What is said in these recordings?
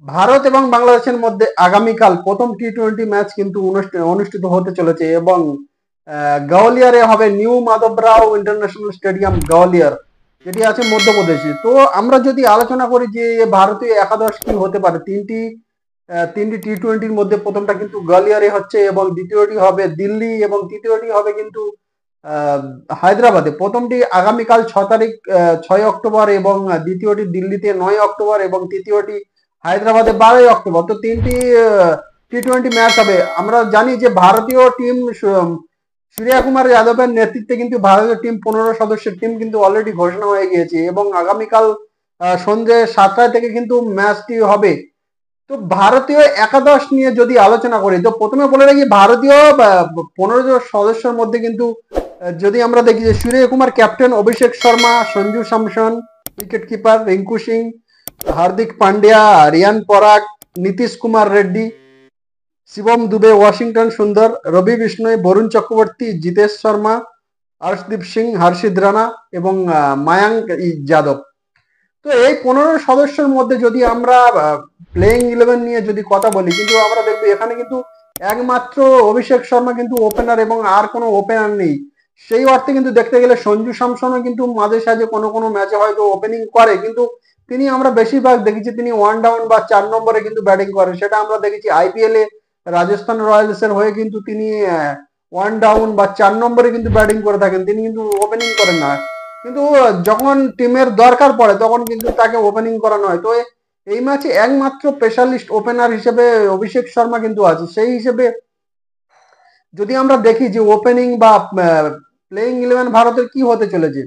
ভারত এবং বাংলাদেশের মধ্যে আগামীকাল প্রথম টি-20 ম্যাচ কিন্তু অনুষ্ঠিত হতে চলেছে এবং গাওলিয়ারে হবে নিউ মাধবরাও ইন্টারন্যাশনাল স্টেডিয়াম গাওলিয়ার, যেটি আছে মধ্যপ্রদেশে। তো আমরা যদি আলোচনা করি যে ভারতীয় একাদশ কি হতে পারে, তিনটি টি-20-র মধ্যে প্রথমটা কিন্তু গাওলিয়ারে হচ্ছে এবং দ্বিতীয়টি হবে দিল্লি এবং তৃতীয়টি হবে কিন্তু আহ, হায়দ্রাবাদে। প্রথমটি আগামীকাল 6 তারিখ, 6 অক্টোবর, এবং দ্বিতীয়টি দিল্লিতে 9 অক্টোবর এবং তৃতীয়টি হায়দ্রাবাদে 12 অক্টোবর। তো তিনটি টি-20 ম্যাচ হবে। আমরা জানি যে ভারতীয় টিম সূর্যা কুমার যাদবের নেতৃত্বে কিন্তু ভারতীয় টিম 15 সদস্যের টিম কিন্তু অলরেডি ঘোষণা হয়ে গিয়েছে এবং আগামীকাল সন্ধ্যে 7টায় থেকে কিন্তু ম্যাচটি হবে। তো ভারতীয় একাদশ নিয়ে যদি আলোচনা করি, তো প্রথমে বলে রাখি ভারতীয় 15 জন সদস্যের মধ্যে কিন্তু যদি আমরা দেখি যে Surya Kumar captain, Abhishek Sharma, Sanju Samson wicket keeper, Rinku Singh, Hardik Pandya, Riyan Parag, Nitish Kumar Reddy, Shivam Dube, Washington Sundar, Ravi Bishnoi, Varun Chakraborty, Jitesh Sharma, Harshdeep Singh, Harshit Rana এবং মায়াঙ্ক যাদব। তো এই 15 সদস্যের মধ্যে যদি আমরা প্লেইং 11 নিয়ে যদি কথা বলি, কিন্তু আমরা দেখবো এখানে কিন্তু একমাত্র অভিষেক শর্মা কিন্তু ওপেনার এবং আর কোনো ওপেনার নেই। সেই অর্থে কিন্তু দেখতে গেলে সঞ্জু স্যামসনও কিন্তু মাঝে সাঝে কোনো কোনো ম্যাচে হয়তো ওপেনিং করে, কিন্তু তিনি আমরা বেশিরভাগ দেখেছি তিনি 1 ডাউন বা 4 নম্বরে কিন্তু ব্যাটিং করে। সেটা আমরা দেখেছি আইপিএল এ রাজস্থান রয়্যালস এর হয়ে কিন্তু তিনি 1 ডাউন বা 4 নম্বরে কিন্তু ব্যাটিং করে থাকেন, তিনি কিন্তু ওপেনিং করেন না। কিন্তু যখন টিমের দরকার পড়ে তখন কিন্তু তাকে ওপেনিং করানো হয়। তো এই ম্যাচে একমাত্র স্পেশালিস্ট ওপেনার হিসেবে অভিষেক শর্মা কিন্তু আছে। সেই হিসেবে যদি আমরা দেখি যে ওপেনিং বা প্লেইং 11 ভারতের কি হতে চলেছে,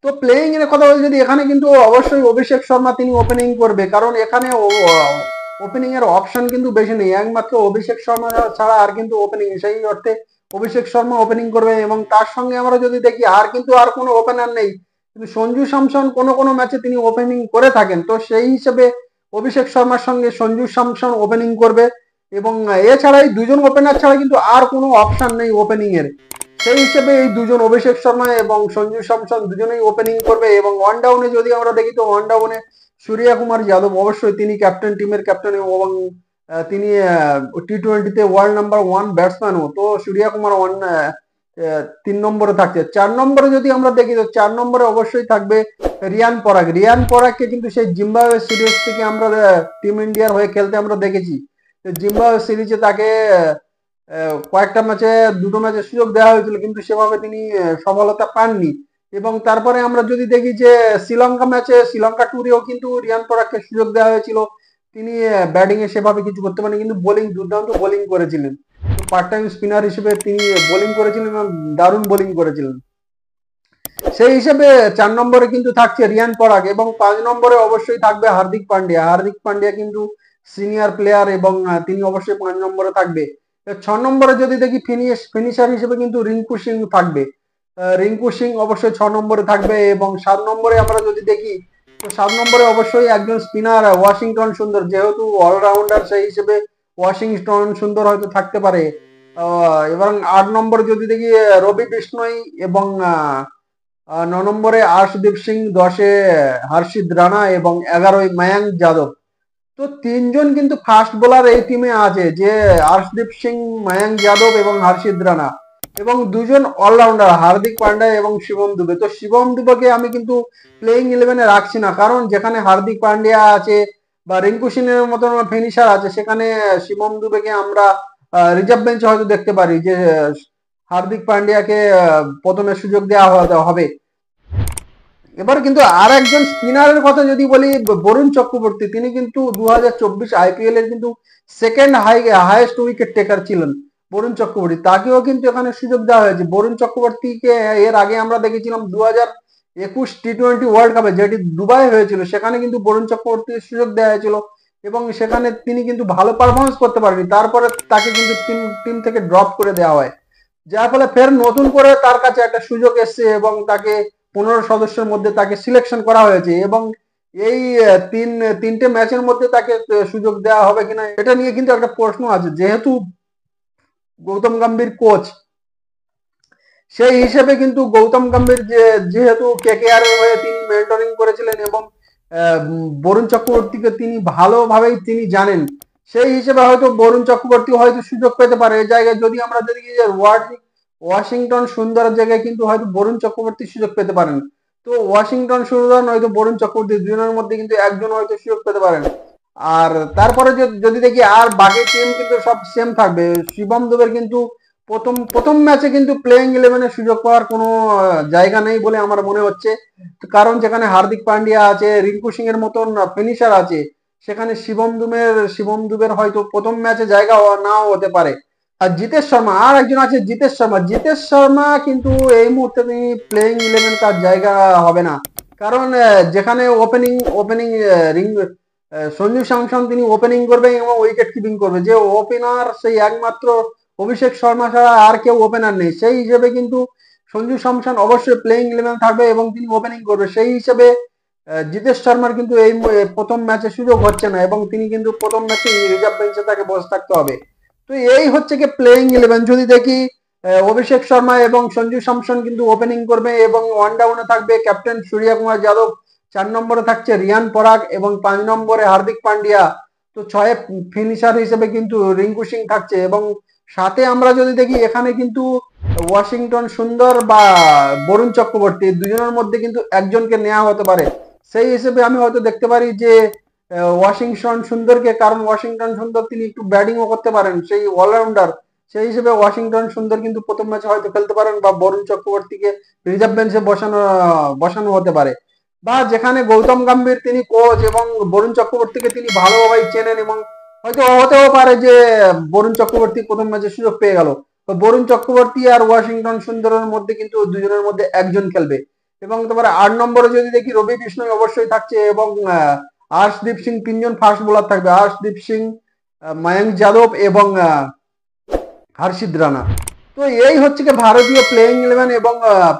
তো প্লেইং এর কথা বলি যদি, এখানে কিন্তু অবশ্যই অভিষেক শর্মা তিনি ওপেনিং করবে, কারণ এখানে ওপেনিং এর অপশন কিন্তু বেশি নেই, একমাত্র অভিষেক শর্মা ছাড়া আর কিন্তু ওপেনিং, সেই অর্থে অভিষেক শর্মা ওপেনিং করবে। এবং তার সঙ্গে আমরা যদি দেখি আর কিন্তু আর কোনো ওপেনার নেই, কিন্তু সঞ্জু স্যামসন কোনো কোনো ম্যাচে তিনি ওপেনিং করে থাকেন। তো সেই হিসেবে অভিষেক শর্মার সঙ্গে সঞ্জু স্যামসন ওপেনিং করবে এবং এছাড়া এই দুজন ওপেনার ছাড়া কিন্তু আর কোনো অপশন নেই ওপেনিং এর। সেই হিসেবে এই দুজন অভিষেক শর্মা এবং সঞ্জু স্যামসন দুজনেই ওপেনিং করবে। এবং 1 ডাউনে যদি আমরা দেখি, তো 1 ডাউনে সূর্য কুমার যাদব অবশ্যই তিনি ক্যাপ্টেন, টিমের ক্যাপ্টেন, এবং তিনি টি-20-তে ওয়ার্ল্ড নাম্বার 1 ব্যাটসম্যানও। তো সূর্য কুমার 3 নম্বরে থাকছে। 4 নম্বরে যদি আমরা দেখি, তো 4 নম্বরে অবশ্যই থাকবে রিয়ান পরাগ। রিয়ান পরাগকে কিন্তু সেই জিম্বাবুয়ে সিরিজ থেকে আমরা টিম ইন্ডিয়ার হয়ে খেলতে আমরা দেখেছি। জিম্বাবুয়ে সিরিজে তাকে কয়েকটা ম্যাচে, দুটো ম্যাচে সুযোগ দেওয়া হয়েছিল, কিন্তু সেভাবে তিনি সফলতা পাননি। এবং তারপরে আমরা যদি দেখি যে শ্রীলঙ্কা ম্যাচে, শ্রীলঙ্কা ট্যুরেও কিন্তু রিয়ান পরাগকে সুযোগ দেওয়া হয়েছিল, তিনি ব্যাটিং এ সেভাবে কিছু করতে পারেন, কিন্তু বোলিং দুর্দান্ত বোলিং করেছিলেন। তো পার্ট টাইম স্পিনার হিসেবে তিনি বোলিং করেছিলেন এবং দারুণ বোলিং করেছিলেন। সেই হিসেবে 4 নম্বরে কিন্তু থাকছে রিয়ান পরাগ এবং 5 নম্বরে অবশ্যই থাকবে হার্দিক পান্ডিয়া। হার্দিক পান্ডিয়া কিন্তু সিনিয়র প্লেয়ার এবং তিনি অবশ্যই 5 নম্বরে থাকবে। 6 নম্বরে যদি দেখি ফিনিশার হিসেবে কিন্তু রিঙ্কু সিং থাকবে। রিঙ্কু সিং অবশ্যই 6 নম্বরে থাকবে। এবং 7 নম্বরে আমরা যদি দেখি, তো 7 নম্বরে অবশ্যই একজন স্পিনার ওয়াশিংটন সুন্দর, যেহেতু অলরাউন্ডার সেই হিসেবে ওয়াশিংটন সুন্দর হয়তো থাকতে পারে। এবং 8 নম্বরে যদি দেখি রবি বিষ্ণয় এবং 9 নম্বরে আর্শদীপ সিং, 10-এ হর্ষিদ রানা এবং 11-য় মায়াঙ্ক যাদব। তো তিনজন কিন্তু ফাস্ট বোলার এই টিমে আছে, যে আর্শদীপ সিং, মায়াঙ্ক যাদব এবং হর্ষিদ রানা, এবং দুজন অলরাউন্ডার হার্দিক পান্ডিয়া এবং শিবম দুবে। তো শিবম দুবেকে আমি কিন্তু প্লেইং 11-এ রাখছি না, কারণ যেখানে হার্দিক পান্ডিয়া আছে বা রিঙ্কু সিং এর মতন ফিনিশার আছে, সেখানে শিবম দুবেকে আমরা রিজার্ভ বেঞ্চে হয়তো দেখতে পারি যে হার্দিক পান্ডিয়াকে প্রথমে সুযোগ দেওয়া হবে। এবার কিন্তু আর একজন স্পিনারের কথা যদি বলি, বরুণ চক্রবর্তী, তিনি কিন্তু 2024 আইপিএল এর কিন্তু সেকেন্ড হাইয়েস্ট উইকেট টেকার ছিলেন বরুণ চক্রবর্তী। তাকেও কিন্তু এখানে সুযোগ দেওয়া হয়েছে। বরুণ চক্রবর্তীকে এর আগে আমরা দেখেছিলাম 2021 টি-20 ওয়ার্ল্ড কাপে, যেটি দুবাই হয়েছিল, সেখানে কিন্তু বরুণ চক্রবর্তীকে সুযোগ দেওয়া হয়েছিল এবং সেখানে তিনি কিন্তু ভালো পারফরমেন্স করতে পারেনি। তারপরে তাকে কিন্তু টিম থেকে ড্রপ করে দেওয়া হয়, যার ফলে ফের নতুন করে তার কাছে একটা সুযোগ এসছে এবং তাকে 15 সদস্যের মধ্যে তাকে সিলেকশন করা হয়েছে। এবং এই তিনটে ম্যাচের মধ্যে তাকে সুযোগ দেওয়া হবে কিনা, এটা নিয়ে কিন্তু একটা প্রশ্ন আছে, যেহেতু গৌতম গম্ভীর কোচ, সেই হিসেবে কিন্তু গৌতম গম্ভীর যেহেতু কেকেআর এর হয়ে তিনি মেন্টরিং করেছিলেন এবং বরুণ চক্রবর্তীকে তিনি ভালোভাবেই তিনি জানেন, সেই হিসেবে হয়তো বরুণ চক্রবর্তী হয়তো সুযোগ পেতে পারে এই জায়গায়। যদি আমরা দেখি যে ওয়াশিংটন সুন্দরের জায়গায় কিন্তু হয়তো বরুণ চক্রবর্তী সুযোগ পেতে পারেন। তো ওয়াশিংটন সুন্দর নয়তো বরুণ চক্রবর্তী, দুজনের মধ্যে কিন্তু একজন হয়তো সুযোগ পেতে পারেন। আর তারপরে যদি দেখি আর বাকি টিম কিন্তু সব সেম থাকবে। শিবম দুবের কিন্তু প্রথম প্রথম ম্যাচে কিন্তু প্লেইং ইলেভেনে সুযোগ পাওয়ার কোনো জায়গা নেই বলে আমার মনে হচ্ছে। কারণ যেখানে হার্দিক পান্ডিয়া আছে, রিঙ্কু সিং এর মতন ফিনিশার আছে, সেখানে শিবম দুবের হয়তো প্রথম ম্যাচে জায়গা নাও হতে পারে। আর জিতেশ শর্মা, আর একজন আছে জিতেশ শর্মা কিন্তু এই মুহূর্তে তিনি প্লেইং ইলেভেন তার জায়গা হবে না। কারণ যেখানে opening opening ring Sanju Samson তিনি ওপেনিং করবে এবং উইকেট কিপিং করবে, যে ওপেনার সেই একমাত্র অভিষেক শর্মা ছাড়া আর কেউ ওপেনার নেই। সেই হিসেবে কিন্তু সঞ্জু স্যামসন অবশ্যই প্লেইং ইলেভেন থাকবে এবং তিনি ওপেনিং করবে। সেই হিসেবে জিতেশ শর্মার কিন্তু এই প্রথম ম্যাচে সুযোগ হচ্ছে না এবং তিনি কিন্তু প্রথম ম্যাচে রিজার্ভ বেঞ্চে তাকে বসে থাকতে হবে। তো এই হচ্ছে কি প্লেইং ইলেভেন। যদি দেখি অভিষেক শর্মা এবং সঞ্জু স্যামসন কিন্তু ওপেনিং করবে এবং ওয়ান ডাউনে থাকবে ক্যাপ্টেন সূর্য কুমার যাদব, 4 নম্বরে থাকছে রিয়ান পরাগ এবং 5 নম্বরে হার্দিক পান্ডিয়া। তো 6 ফিনিশার হিসেবে কিন্তু রিঙ্কু সিং থাকছে এবং সাথে আমরা যদি দেখি এখানে কিন্তু ওয়াশিংটন সুন্দর বা বরুণ চক্রবর্তী দুজনের মধ্যে কিন্তু একজনকে নেওয়া হতে পারে। সেই হিসেবে আমি হয়তো দেখতে পারি যে ওয়াশিংটন সুন্দরকে, কারণ ওয়াশিংটন সুন্দর তিনি একটু ব্যাটিংও করতে পারেন, সেই অলরাউন্ডার। সেই হিসেবে ওয়াশিংটন সুন্দর কিন্তু প্রথম ম্যাচে হয়তো খেলতে পারেন বা বরুণ চক্রবর্তীকে রিজার্ভ বেঞ্চে বসানো হতে পারে। বা যেখানে গৌতম গম্ভীর তিনি কোচ এবং বরুণ চক্রবর্তীকে তিনি ভালোভাবেই চেনেন এবং হয়তো হতেও পারে যে বরুণ চক্রবর্তী প্রথম ম্যাচে সুযোগ পেয়ে গেল। তো বরুণ চক্রবর্তী আর ওয়াশিংটন সুন্দরের মধ্যে কিন্তু দুজনের মধ্যে একজন খেলবে। এবং তারপরে 8 নম্বরে যদি দেখি রবি বিষ্ণয় অবশ্যই থাকছে এবং আর্শদীপ সিং, তিনজন ফাস্ট বোলার থাকবে, আর্শদীপ সিং, মায়াঙ্ক যাদব এবং হর্ষিত রানা। তো এই হচ্ছে কি ভারতীয় প্লেইং ইলেভেন এবং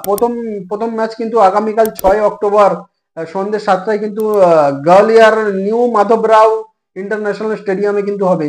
প্রথম প্রথম ম্যাচ কিন্তু আগামীকাল 6 অক্টোবর সন্ধ্যে 7টায় কিন্তু গোয়ালিয়র নিউ মাধবরাও ইন্টারন্যাশনাল স্টেডিয়ামে কিন্তু হবে।